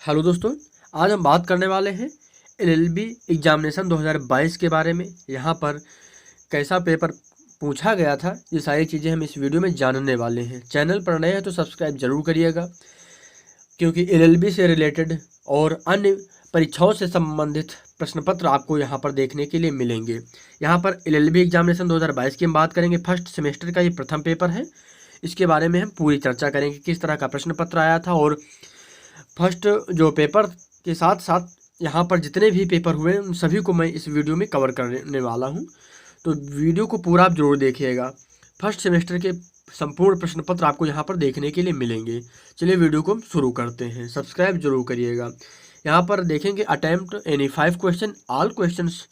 Hello दोस्तों, आज हम बात करने वाले हैं एलएलबी एग्जामिनेशन 2022 के बारे में। यहाँ पर कैसा पेपर पूछा गया था, ये सारी चीज़ें हम इस वीडियो में जानने वाले हैं। चैनल पर नए हैं तो सब्सक्राइब जरूर करिएगा, क्योंकि एलएलबी से रिलेटेड और अन्य परीक्षाओं से संबंधित प्रश्न पत्र आपको यहाँ पर देखने के लिए मिलेंगे। यहाँ पर एलएलबी एग्जामिनेशन 2022 की हम बात करेंगे। फर्स्ट सेमेस्टर का ये प्रथम पेपर है। इसके बारे में हम पूरी चर्चा करेंगे, किस तरह का प्रश्न पत्र आया था और फर्स्ट जो पेपर के साथ साथ यहाँ पर जितने भी पेपर हुए उन सभी को मैं इस वीडियो में कवर करने वाला हूँ, तो वीडियो को पूरा आप जरूर देखिएगा। फर्स्ट सेमेस्टर के संपूर्ण प्रश्न पत्र आपको यहाँ पर देखने के लिए मिलेंगे। चलिए वीडियो को शुरू करते हैं। सब्सक्राइब जरूर करिएगा। यहाँ पर देखेंगे attempt any 5 question, all questions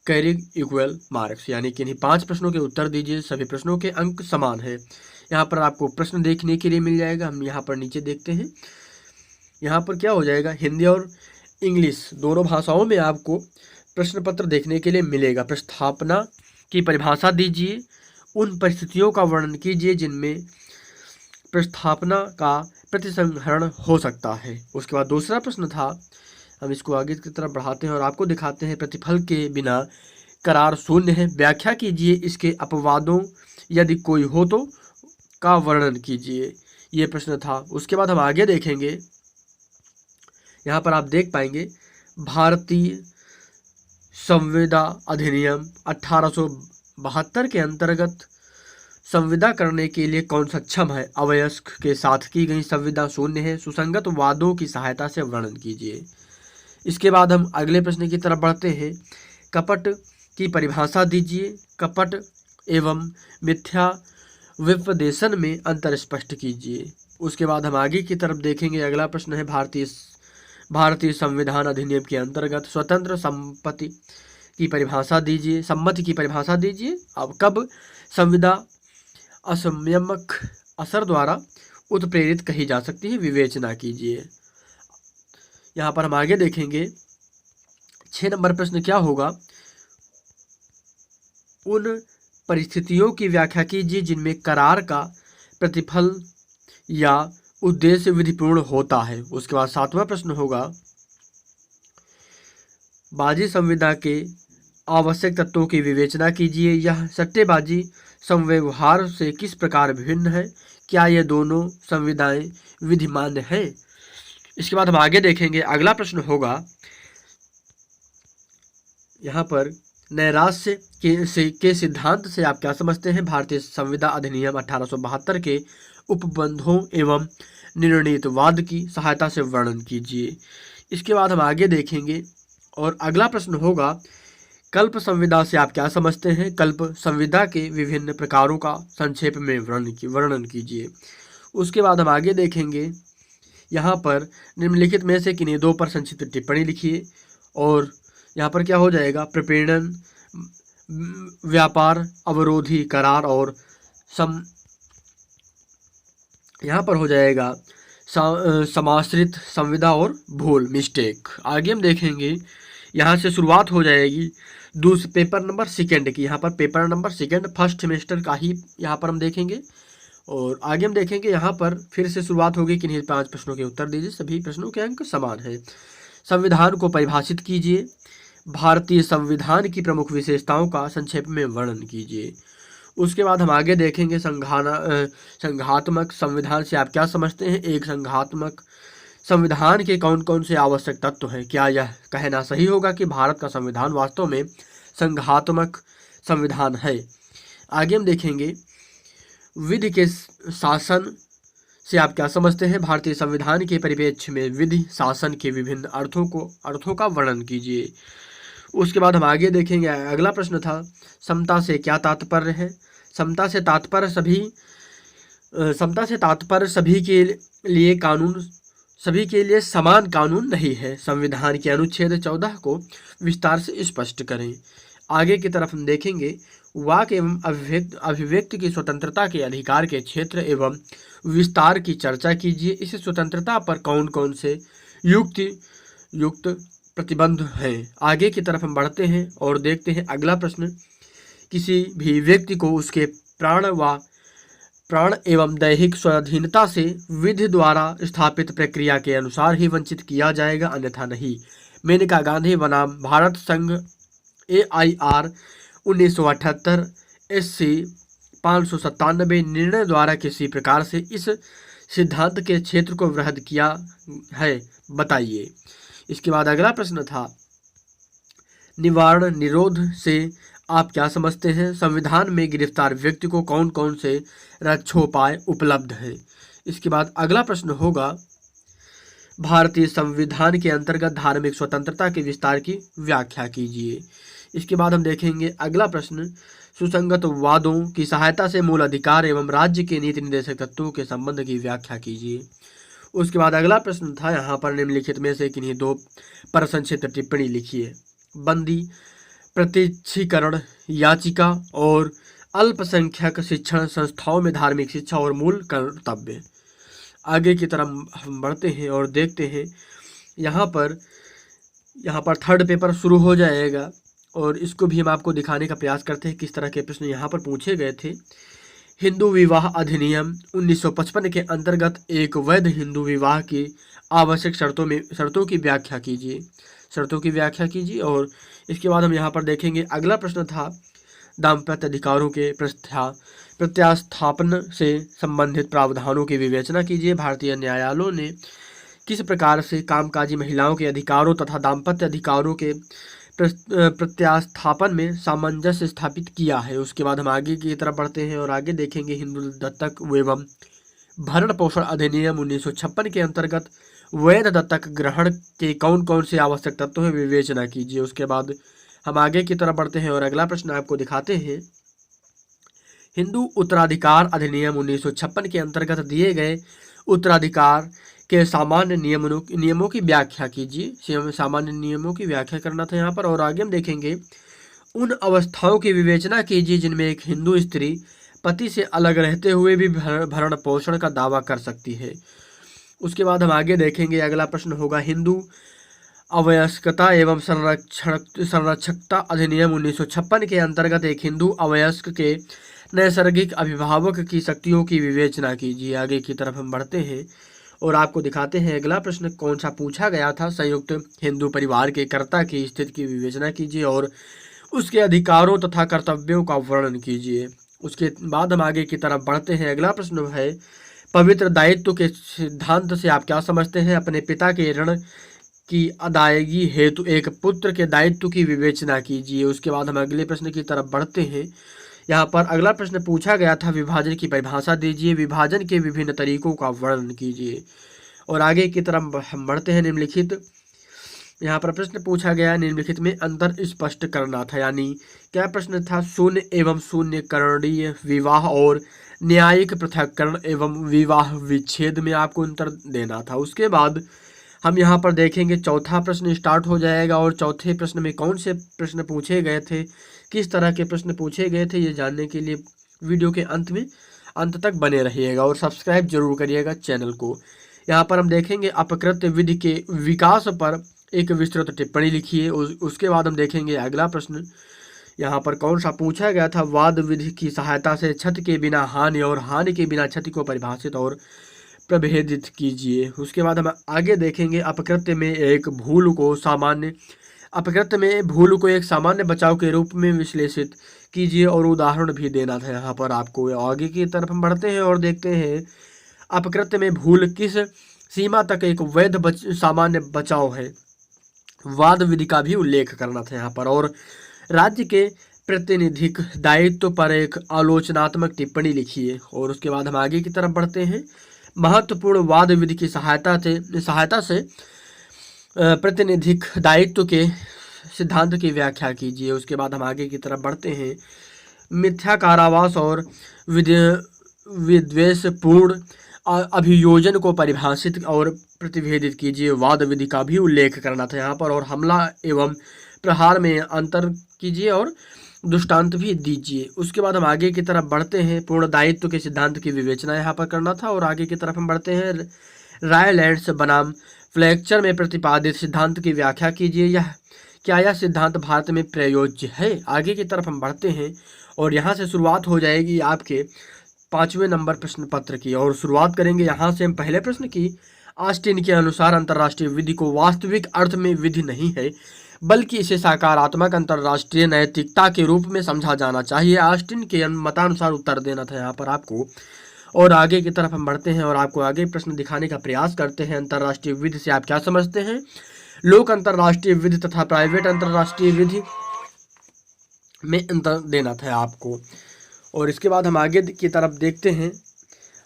carry equal marks, यानी कि इन्हीं 5 प्रश्नों के उत्तर दीजिए, सभी प्रश्नों के अंक समान है। यहाँ पर आपको प्रश्न देखने के लिए मिल जाएगा। हम यहाँ पर नीचे देखते हैं, यहाँ पर क्या हो जाएगा, हिंदी और इंग्लिश दोनों भाषाओं में आपको प्रश्न पत्र देखने के लिए मिलेगा। प्रस्थापना की परिभाषा दीजिए, उन परिस्थितियों का वर्णन कीजिए जिनमें प्रस्थापना का प्रतिसंहरण हो सकता है। उसके बाद दूसरा प्रश्न था, हम इसको आगे की तरफ बढ़ाते हैं और आपको दिखाते हैं, प्रतिफल के बिना करार शून्य है, व्याख्या कीजिए इसके अपवादों, यदि कोई हो तो का वर्णन कीजिए। ये प्रश्न था। उसके बाद हम आगे देखेंगे, यहाँ पर आप देख पाएंगे भारतीय संविदा अधिनियम 1872 के अंतर्गत संविदा करने के लिए कौन सक्षम है। अवयस्क के साथ की गई संविदा शून्य है, सुसंगत वादों की सहायता से वर्णन कीजिए। इसके बाद हम अगले प्रश्न की तरफ बढ़ते हैं, कपट की परिभाषा दीजिए, कपट एवं मिथ्या विपदेशन में अंतर स्पष्ट कीजिए। उसके बाद हम आगे की तरफ देखेंगे, अगला प्रश्न है, भारतीय संविधान अधिनियम के अंतर्गत स्वतंत्र संपत्ति की परिभाषा दीजिए, सम्मति की परिभाषा दीजिए। अब कब संविदा असंयमक असर द्वारा उत्प्रेरित कही जा सकती है, विवेचना कीजिए। यहाँ पर हम आगे देखेंगे 6 नंबर प्रश्न क्या होगा, उन परिस्थितियों की व्याख्या कीजिए जिनमें करार का प्रतिफल या उद्देश्य विधिपूर्ण होता है। उसके बाद 7वां प्रश्न होगा, बाजी संविदा के आवश्यक तत्वों की विवेचना कीजिए, यह सट्टेबाजी संव्यवहार से किस प्रकार भिन्न है, क्या ये दोनों संविदाएं विधिमान्य हैं। इसके बाद हम आगे देखेंगे, अगला प्रश्न होगा, यहाँ पर नैराश्य के सिद्धांत से आप क्या समझते हैं। भारतीय संविदा अधिनियम 1872 के उपबंधों एवं निर्णीतवाद की सहायता से वर्णन कीजिए। इसके बाद हम आगे देखेंगे और अगला प्रश्न होगा, कल्प संविदा से आप क्या समझते हैं। कल्प संविदा के विभिन्न प्रकारों का संक्षेप में वर्णन कीजिए। उसके बाद हम आगे देखेंगे, यहाँ पर निम्नलिखित में से किन्हीं 2 पर संक्षिप्त टिप्पणी लिखिए। और यहाँ पर क्या हो जाएगा, प्रपीड़न, व्यापार अवरोधी करार और यहाँ पर हो जाएगा समाश्रित संविदा और भूल, मिस्टेक। आगे हम देखेंगे, यहाँ से शुरुआत हो जाएगी दूसरे पेपर नंबर 2 की। यहाँ पर पेपर नंबर 2 फर्स्ट सेमेस्टर का ही यहाँ पर हम देखेंगे और आगे हम देखेंगे, यहाँ पर फिर से शुरुआत होगी, किन्हीं 5 प्रश्नों के उत्तर दीजिए, सभी प्रश्नों के अंक समान है। संविधान को परिभाषित कीजिए, भारतीय संविधान की प्रमुख विशेषताओं का संक्षेप में वर्णन कीजिए। उसके बाद हम आगे देखेंगे, संघात्मक संविधान से आप क्या समझते हैं। एक संघात्मक संविधान के कौन कौन से आवश्यक तत्व हैं, क्या यह कहना सही होगा कि भारत का संविधान वास्तव में संघात्मक संविधान है। आगे हम देखेंगे, विधि के शासन से आप क्या समझते हैं। भारतीय संविधान के परिप्रेक्ष्य में विधि शासन के विभिन्न अर्थों का वर्णन कीजिए। उसके बाद हम आगे देखेंगे, अगला प्रश्न था, समता से क्या तात्पर्य है। समता से तात्पर्य सभी के लिए समान कानून नहीं है। संविधान के अनुच्छेद 14 को विस्तार से स्पष्ट करें। आगे की तरफ हम देखेंगे, वाक एवं अभिव्यक्ति की स्वतंत्रता के अधिकार के क्षेत्र एवं विस्तार की चर्चा कीजिए। इस स्वतंत्रता पर कौन कौन से युक्त प्रतिबंध हैं। आगे की तरफ हम बढ़ते हैं और देखते हैं अगला प्रश्न, किसी भी व्यक्ति को उसके प्राण व प्राण एवं दैहिक स्वाधीनता से विधि द्वारा स्थापित प्रक्रिया के अनुसार ही वंचित किया जाएगा, अन्यथा नहीं। मेनका गांधी बनाम भारत संघ AIR 1978 SC 597 निर्णय द्वारा किसी प्रकार से इस सिद्धांत के क्षेत्र को वृहद किया है, बताइए। इसके बाद अगला प्रश्न था, निवारण निरोध से आप क्या समझते हैं? संविधान में गिरफ्तार व्यक्ति को कौन कौन से रक्षोपाय उपलब्ध हैं? इसके बाद अगला प्रश्न होगा, भारतीय संविधान के अंतर्गत धार्मिक स्वतंत्रता के विस्तार की व्याख्या कीजिए। इसके बाद हम देखेंगे अगला प्रश्न, सुसंगत वादों की सहायता से मूल अधिकार एवं राज्य के नीति निर्देशक तत्वों के संबंध की व्याख्या कीजिए। उसके बाद अगला प्रश्न था, यहाँ पर निम्नलिखित में से किन्हीं दो पर संक्षिप्त टिप्पणी लिखिए। बंदी प्रत्यक्षीकरण याचिका और अल्पसंख्यक शिक्षण संस्थाओं में धार्मिक शिक्षा और मूल कर्तव्य। आगे की तरफ हम बढ़ते हैं और देखते हैं, यहाँ पर थर्ड पेपर शुरू हो जाएगा और इसको भी हम आपको दिखाने का प्रयास करते हैं किस तरह के प्रश्न यहाँ पर पूछे गए थे। हिंदू विवाह अधिनियम 1955 के अंतर्गत एक वैध हिंदू विवाह की आवश्यक शर्तों की व्याख्या कीजिए। और इसके बाद हम यहाँ पर देखेंगे अगला प्रश्न था, दाम्पत्य अधिकारों के प्रत्यास्थापन से संबंधित प्रावधानों की विवेचना कीजिए। भारतीय न्यायालयों ने किस प्रकार से कामकाजी महिलाओं के अधिकारों तथा दाम्पत्य अधिकारों के प्रत्यास्थापन में सामंजस्य स्थापित किया है। उसके बाद हम आगे की तरफ बढ़ते हैं और आगे देखेंगे, हिंदू दत्तक एवं भरण पोषण अधिनियम 1956 के अंतर्गत वैध दत्तक ग्रहण के कौन कौन से आवश्यक तत्व हैं, विवेचना कीजिए। उसके बाद हम आगे की तरफ बढ़ते हैं और अगला प्रश्न आपको दिखाते हैं, हिंदू उत्तराधिकार अधिनियम 1956 के अंतर्गत दिए गए उत्तराधिकार के सामान्य नियमों की व्याख्या कीजिए। सामान्य नियमों की व्याख्या करना था यहाँ पर। और आगे हम देखेंगे, उन अवस्थाओं की विवेचना कीजिए जिनमें एक हिंदू स्त्री पति से अलग रहते हुए भी भरण पोषण का दावा कर सकती है। उसके बाद हम आगे देखेंगे, अगला प्रश्न होगा, हिंदू अवयस्कता एवं संरक्षकता अधिनियम 1956 के अंतर्गत एक हिंदू अवयस्क के नैसर्गिक अभिभावक की शक्तियों की विवेचना कीजिए। आगे की तरफ हम बढ़ते हैं और आपको दिखाते हैं अगला प्रश्न कौन सा पूछा गया था, संयुक्त हिंदू परिवार के कर्ता की स्थिति की विवेचना कीजिए और उसके अधिकारों तथा कर्तव्यों का वर्णन कीजिए। उसके बाद हम आगे की तरफ बढ़ते हैं, अगला प्रश्न है, पवित्र दायित्व के सिद्धांत से आप क्या समझते हैं? अपने पिता के ऋण की अदायगी हेतु एक पुत्र के दायित्व की विवेचना कीजिए। उसके बाद हम अगले प्रश्न की तरफ बढ़ते हैं। यहाँ पर अगला प्रश्न पूछा गया था, विभाजन की परिभाषा दीजिए, विभाजन के विभिन्न तरीकों का वर्णन कीजिए। और आगे की तरफ हम बढ़ते हैं, निम्नलिखित यहाँ पर प्रश्न पूछा गया, निम्नलिखित में अंतर स्पष्ट करना था। यानी क्या प्रश्न था, शून्य एवं शून्य करणीय विवाह और न्यायिक पृथक्करण एवं विवाह विच्छेद में आपको अंतर देना था। उसके बाद हम यहाँ पर देखेंगे, चौथा प्रश्न स्टार्ट हो जाएगा और चौथे प्रश्न में कौन से प्रश्न पूछे गए थे, किस तरह के प्रश्न पूछे गए थे, ये जानने के लिए वीडियो के अंत तक बने रहिएगा और सब्सक्राइब जरूर करिएगा चैनल को। यहाँ पर हम देखेंगे, अपकृत्य विधि के विकास पर एक विस्तृत टिप्पणी लिखिए। उसके बाद हम देखेंगे अगला प्रश्न, यहाँ पर कौन सा पूछा गया था, वाद विधि की सहायता से क्षति के बिना हानि और हानि के बिना क्षति को परिभाषित और प्रभेदित कीजिए। उसके बाद हम आगे देखेंगे, अपकृत्य में भूल को एक सामान्य बचाव के रूप में विश्लेषित कीजिए और उदाहरण भी देना था यहाँ पर आपको। आगे की तरफ हम बढ़ते हैं और देखते हैं, अपकृत्य में भूल किस सीमा तक एक वैध सामान्य बचाव है, वाद विधि का भी उल्लेख करना था यहाँ पर। और राज्य के प्रतिनिधिक दायित्व पर एक आलोचनात्मक टिप्पणी लिखिए। और उसके बाद हम आगे की तरफ बढ़ते हैं, महत्वपूर्ण वाद विधि की सहायता से प्रतिनिधिक दायित्व के सिद्धांत की व्याख्या कीजिए। उसके बाद हम आगे की तरफ बढ़ते हैं, मिथ्या कारावास और विद्वेषपूर्ण अभियोजन को परिभाषित और प्रतिभेदित कीजिए, वाद विधि का भी उल्लेख करना था यहाँ पर। और हमला एवं प्रहार में अंतर कीजिए और दृष्टांत भी दीजिए। उसके बाद हम आगे की तरफ बढ़ते हैं, पूर्ण दायित्व के सिद्धांत की विवेचना यहाँ पर करना था। और आगे की तरफ हम बढ़ते हैं, रायलैंड्स बनाम फ्लेक्चर में प्रतिपादित सिद्धांत की व्याख्या कीजिए, क्या यह सिद्धांत भारत में प्रयोज्य है? आगे की तरफ हम बढ़ते हैं और यहाँ से शुरुआत हो जाएगी आपके 5वें नंबर प्रश्न पत्र की। और शुरुआत करेंगे यहाँ से हम पहले प्रश्न की। ऑस्टिन के अनुसार अंतर्राष्ट्रीय विधि को वास्तविक अर्थ में विधि नहीं है, बल्कि इसे सकारात्मक अंतर्राष्ट्रीय नैतिकता के रूप में समझा जाना चाहिए। ऑस्टिन के मतानुसार उत्तर देना था यहाँ पर आपको। और आगे की तरफ हम बढ़ते हैं और आपको आगे प्रश्न दिखाने का प्रयास करते हैं। अंतर्राष्ट्रीय विधि से आप क्या समझते हैं? लोक अंतर्राष्ट्रीय विधि तथा प्राइवेट अंतर्राष्ट्रीय विधि में अंतर देना था आपको। और इसके बाद हम आगे की तरफ देखते हैं।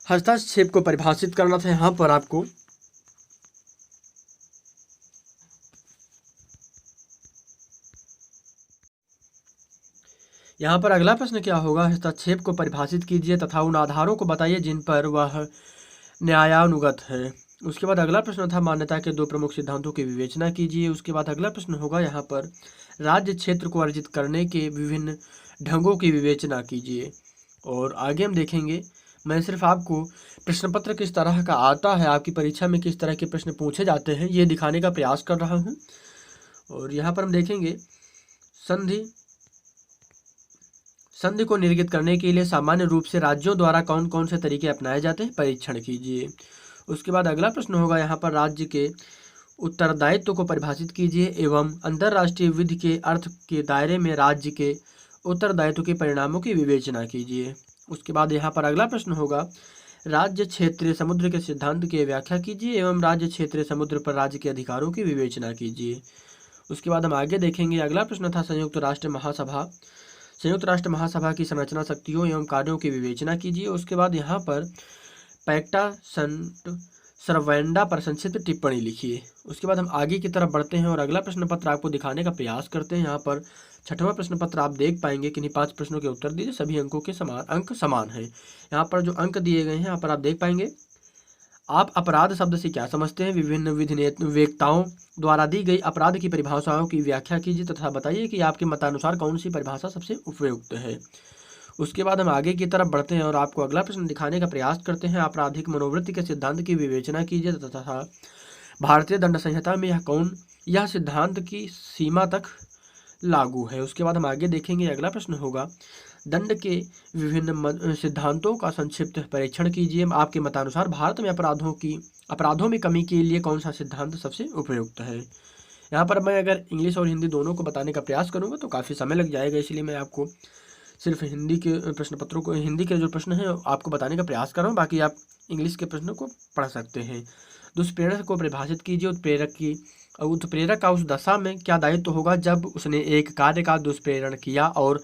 हस्तक्षेप को परिभाषित करना था यहाँ पर आपको। यहाँ पर अगला प्रश्न क्या होगा? हस्तक्षेप को परिभाषित कीजिए तथा उन आधारों को बताइए जिन पर वह न्यायानुगत है। उसके बाद अगला प्रश्न था मान्यता के दो प्रमुख सिद्धांतों की विवेचना कीजिए। उसके बाद अगला प्रश्न होगा यहाँ पर राज्य क्षेत्र को अर्जित करने के विभिन्न ढंगों की विवेचना कीजिए। और आगे हम देखेंगे, मैं सिर्फ आपको प्रश्न पत्र किस तरह का आता है, आपकी परीक्षा में किस तरह के प्रश्न पूछे जाते हैं, ये दिखाने का प्रयास कर रहा हूँ। और यहाँ पर हम देखेंगे संधि को निर्गत करने के लिए सामान्य रूप से राज्यों द्वारा कौन कौन से तरीके अपनाए जाते हैं, परीक्षण कीजिए। उसके बाद अगला प्रश्न होगा यहाँ पर राज्य के उत्तरदायित्व को परिभाषित कीजिए एवं अंतर्राष्ट्रीय विधि के अर्थ के दायरे में राज्य के उत्तरदायित्व के परिणामों की विवेचना कीजिए। उसके बाद यहाँ पर अगला प्रश्न होगा राज्य क्षेत्रीय समुद्र के सिद्धांत की व्याख्या कीजिए एवं राज्य क्षेत्रीय समुद्र पर राज्य के अधिकारों की विवेचना कीजिए। उसके बाद हम आगे देखेंगे। अगला प्रश्न था संयुक्त राष्ट्र महासभा की संरचना, शक्तियों एवं कार्यों की विवेचना कीजिए। उसके बाद यहाँ पर पैक्टा संट सर्वेंडा पर संक्षिप्त टिप्पणी लिखिए। उसके बाद हम आगे की तरफ बढ़ते हैं और अगला प्रश्न पत्र आपको दिखाने का प्रयास करते हैं। यहाँ पर 6वां प्रश्न पत्र आप देख पाएंगे कि 5 प्रश्नों के उत्तर दीजिए, सभी अंकों के अंक समान हैं। यहाँ पर जो अंक दिए गए हैं यहाँ पर आप देख पाएंगे। आप अपराध शब्द से क्या समझते हैं? विभिन्न विधिवेत्ताओं द्वारा दी गई अपराध की परिभाषाओं की व्याख्या कीजिए तथा बताइए कि आपके मतानुसार कौन सी परिभाषा सबसे उपयुक्त है। उसके बाद हम आगे की तरफ बढ़ते हैं और आपको अगला प्रश्न दिखाने का प्रयास करते हैं। आपराधिक मनोवृत्ति के सिद्धांत की विवेचना कीजिए तथा भारतीय दंड संहिता में यह सिद्धांत की सीमा तक लागू है। उसके बाद हम आगे देखेंगे। अगला प्रश्न होगा दंड के विभिन्न सिद्धांतों का संक्षिप्त परीक्षण कीजिए। आपके मतानुसार भारत में अपराधों में कमी के लिए कौन सा सिद्धांत सबसे उपयुक्त है। यहाँ पर मैं अगर इंग्लिश और हिंदी दोनों को बताने का प्रयास करूँगा तो काफ़ी समय लग जाएगा, इसलिए मैं आपको सिर्फ हिंदी के प्रश्न पत्रों को, हिंदी के जो प्रश्न हैं आपको बताने का प्रयास कर रहा हूँ, बाकी आप इंग्लिश के प्रश्नों को पढ़ सकते हैं। दुष्प्रेरक को परिभाषित कीजिए। उत्प्रेरक का उस दशा में क्या दायित्व होगा जब उसने एक कार्य का दुष्प्रेरण किया और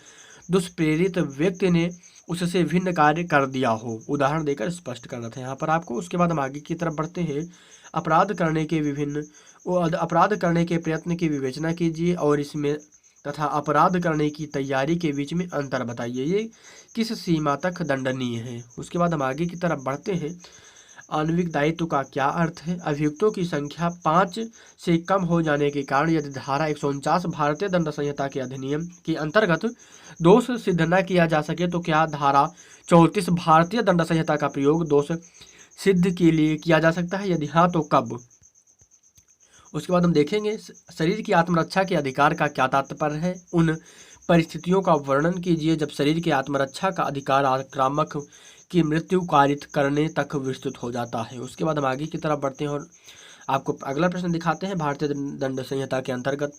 दुष्प्रेरित व्यक्ति ने उससे भिन्न कार्य कर दिया हो। उदाहरण देकर स्पष्ट करना था यहाँ पर आपको। उसके बाद हम आगे की तरफ बढ़ते हैं। अपराध करने के प्रयत्न की विवेचना कीजिए और इसमें तथा अपराध करने की तैयारी के बीच में अंतर बताइए, ये किस सीमा तक दंडनीय है। उसके बाद हम आगे की तरफ बढ़ते हैं। आणविक दायित्व का क्या अर्थ है? अभियुक्तों की संख्या 5 से कम हो जाने के कारण यदि धारा 149 भारतीय दंड संहिता के अधिनियम के अंतर्गत दोष सिद्ध न किया जा सके तो क्या धारा 34 भारतीय दंड संहिता का प्रयोग दोष सिद्ध के लिए किया जा सकता है? यदि हाँ तो कब? उसके बाद हम देखेंगे शरीर की आत्मरक्षा के अधिकार का क्या तात्पर्य है। उन परिस्थितियों का वर्णन कीजिए जब शरीर की आत्मरक्षा का अधिकार आक्रामक की मृत्यु कारित करने तक विस्तृत हो जाता है। उसके बाद हम आगे की तरफ बढ़ते हैं और आपको अगला प्रश्न दिखाते हैं। भारतीय दंड संहिता के अंतर्गत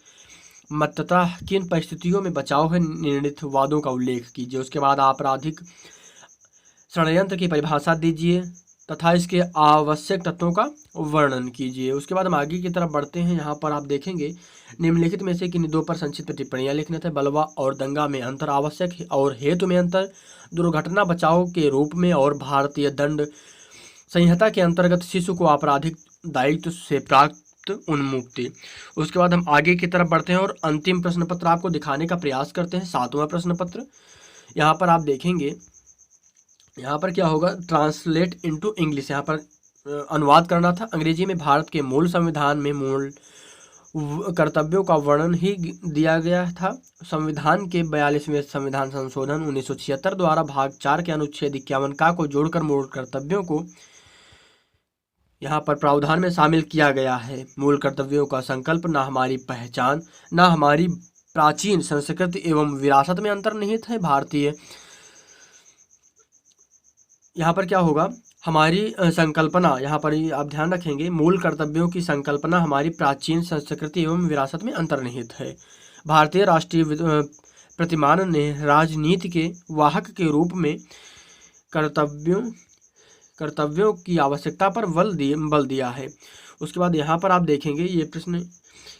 मततः किन परिस्थितियों में बचाव है निर्णीत वादों का उल्लेख कीजिए। उसके बाद आपराधिक षड्यंत्र की परिभाषा दीजिए तथा इसके आवश्यक तत्वों का वर्णन कीजिए। उसके बाद हम आगे की तरफ बढ़ते हैं। यहाँ पर आप देखेंगे निम्नलिखित में से किन 2 पर संक्षिप्त टिप्पणियाँ लिखने थे। बलवा और दंगा में अंतर, आवश्यक और हेतु में अंतर, दुर्घटना बचाव के रूप में और भारतीय दंड संहिता के अंतर्गत शिशु को आपराधिक दायित्व से प्राप्त उन्मुक्ति। उसके बाद हम आगे की तरफ बढ़ते हैं और अंतिम प्रश्न पत्र आपको दिखाने का प्रयास करते हैं। 7वां प्रश्न पत्र यहाँ पर आप देखेंगे। यहाँ पर क्या होगा? ट्रांसलेट इनटू इंग्लिश, यहाँ पर अनुवाद करना था। अंग्रेजी में भारत के मूल संविधान में मूल कर्तव्यों का वर्णन ही दिया गया था। संविधान के 42वें संविधान संशोधन 1976 द्वारा भाग 4 के अनुच्छेद 51 को जोड़कर मूल कर्तव्यों को यहाँ पर प्रावधान में शामिल किया गया है। मूल कर्तव्यों का संकल्प न हमारी पहचान, न हमारी प्राचीन संस्कृति एवं विरासत में अंतर्निहित है। भारतीय यहाँ पर क्या होगा, हमारी संकल्पना, यहाँ पर आप ध्यान रखेंगे, मूल कर्तव्यों की संकल्पना हमारी प्राचीन संस्कृति एवं विरासत में अंतर्निहित है। भारतीय राष्ट्रीय प्रतिमान ने राजनीति के वाहक के रूप में कर्तव्यों की आवश्यकता पर बल दिया है। उसके बाद यहाँ पर आप देखेंगे ये प्रश्न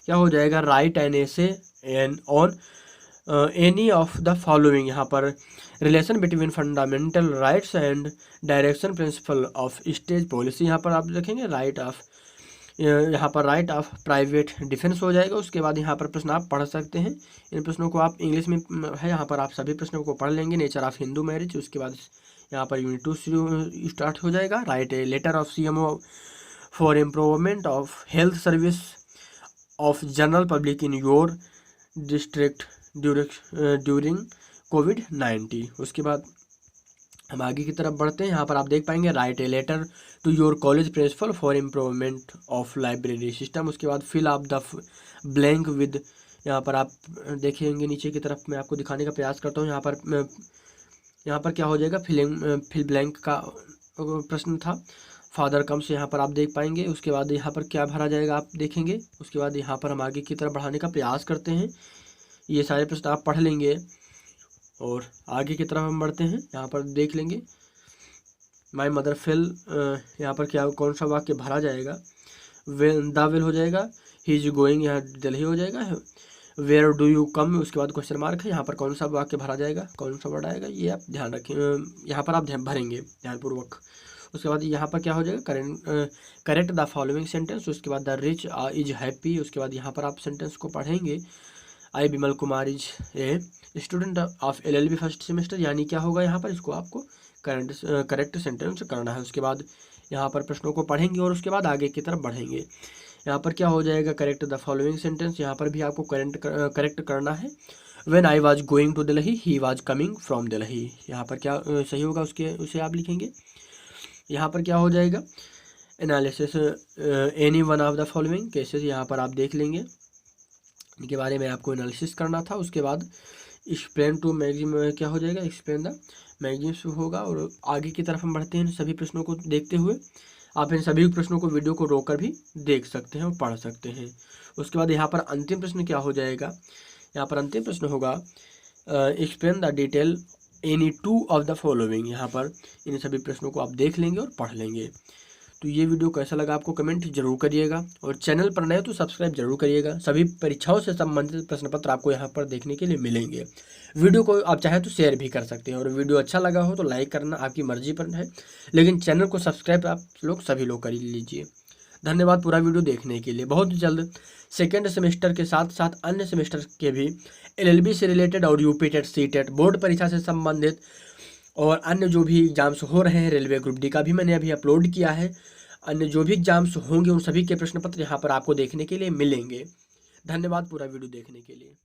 क्या हो जाएगा, write an essay on any of the द फॉलोइंग। यहाँ पर relation between fundamental rights and direction principle of state policy, यहाँ पर आप देखेंगे राइट ऑफ, यहाँ पर राइट ऑफ प्राइवेट डिफेंस हो जाएगा। उसके बाद यहाँ पर प्रश्न आप पढ़ सकते हैं, इन प्रश्नों को आप इंग्लिश में है, यहाँ पर आप सभी प्रश्नों को पढ़ लेंगे। नेचर ऑफ हिंदू मैरिज, उसके बाद यहाँ पर यूनिट 2 स्टार्ट हो जाएगा। Write a letter of CMO for improvement of health service of general public in your district during COVID-19। उसके बाद हम आगे की तरफ बढ़ते हैं। यहाँ पर आप देख पाएंगे write a letter to your college principal for improvement of library system. उसके बाद fill up the blank with, यहाँ पर आप देखेंगे नीचे की तरफ मैं आपको दिखाने का प्रयास करता हूँ। यहाँ पर क्या हो जाएगा, फिल ब्लैंक का प्रश्न था। फादर कम्स यहाँ पर आप देख पाएंगे। उसके बाद यहाँ पर क्या भरा जाएगा आप देखेंगे। उसके बाद यहाँ पर हम आगे की तरफ बढ़ाने का प्रयास करते हैं, ये सारे प्रश्न आप पढ़ लेंगे और आगे की तरफ हम बढ़ते हैं। यहाँ पर देख लेंगे माई मदर फेल, यहाँ पर क्या कौन सा वाक्य भरा जाएगा, द विल हो जाएगा, ही इज गोइंग यहाँ दिल्ली हो जाएगा, वेयर डू यू कम, उसके बाद क्वेश्चन मार्क है, यहाँ पर कौन सा वाक्य भरा जाएगा, कौन सा वर्ड आएगा, ये आप ध्यान रखें, यहाँ पर आप भरेंगे ध्यानपूर्वक। उसके बाद यहाँ पर क्या हो जाएगा, करेक्ट द फॉलोइंग सेंटेंस। उसके बाद द रिच इज हैप्पी। उसके बाद यहाँ पर आप सेंटेंस को पढ़ेंगे, I Bimal Kumar is a student of LLB first semester, यानी क्या होगा यहाँ पर, इसको आपको करेक्ट सेंटेंस करना है। उसके बाद यहाँ पर प्रश्नों को पढ़ेंगे और उसके बाद आगे की तरफ बढ़ेंगे। यहाँ पर क्या हो जाएगा, करेक्ट द फॉलोइंग सेंटेंस, यहाँ पर भी आपको करेक्ट करना है। When I was going to Delhi he was coming from Delhi, यहाँ पर क्या सही होगा उसे आप लिखेंगे। यहाँ पर क्या हो जाएगा, एनालिसिस एनी वन ऑफ द फॉलोइंग केसेस, यहाँ पर आप देख लेंगे, इनके बारे में आपको एनालिसिस करना था। उसके बाद एक्सप्लेन टू मैगजीन क्या हो जाएगा, एक्सप्लेन द मैगजीन होगा। और आगे की तरफ हम बढ़ते हैं सभी प्रश्नों को देखते हुए। आप इन सभी प्रश्नों को वीडियो को रोककर भी देख सकते हैं और पढ़ सकते हैं। उसके बाद यहाँ पर अंतिम प्रश्न क्या हो जाएगा, यहाँ पर अंतिम प्रश्न होगा explain the detail any 2 of द फॉलोइंग। यहाँ पर इन सभी प्रश्नों को आप देख लेंगे और पढ़ लेंगे। तो ये वीडियो कैसा लगा आपको कमेंट जरूर करिएगा और चैनल पर नए तो सब्सक्राइब जरूर करिएगा। सभी परीक्षाओं से संबंधित प्रश्न पत्र आपको यहाँ पर देखने के लिए मिलेंगे। वीडियो को आप चाहे तो शेयर भी कर सकते हैं और वीडियो अच्छा लगा हो तो लाइक करना आपकी मर्जी पर है, लेकिन चैनल को सब्सक्राइब आप लोग सभी लोग कर लीजिए। धन्यवाद पूरा वीडियो देखने के लिए। बहुत जल्द सेकेंड सेमेस्टर के साथ साथ अन्य सेमेस्टर के भी LLB से रिलेटेड और UP टेट CTET बोर्ड परीक्षा से संबंधित और अन्य जो भी एग्जाम्स हो रहे हैं, रेलवे ग्रुप D का भी मैंने अभी अपलोड किया है। अन्य जो भी एग्जाम्स होंगे उन सभी के प्रश्न पत्र यहाँ पर आपको देखने के लिए मिलेंगे। धन्यवाद पूरा वीडियो देखने के लिए।